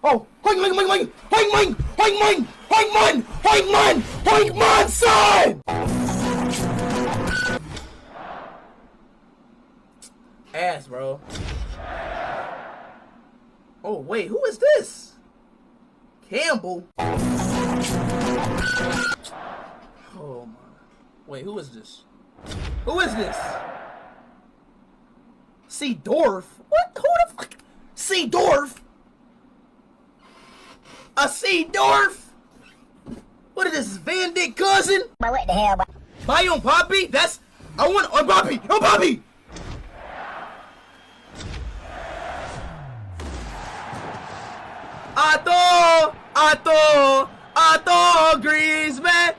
Oh, Hoingman, son! Ass, bro. Oh, wait, who is this? Campbell? Oh, my. Wait, who is this? Who is this? Seedorf? What? Who the fuck? Seedorf? A Seedorf? What is this, Van Dick cousin? But what the hell, bro? Bayern Poppy? That's... I want... Oh, Poppy! Oh, Poppy! Ato! Griezmann!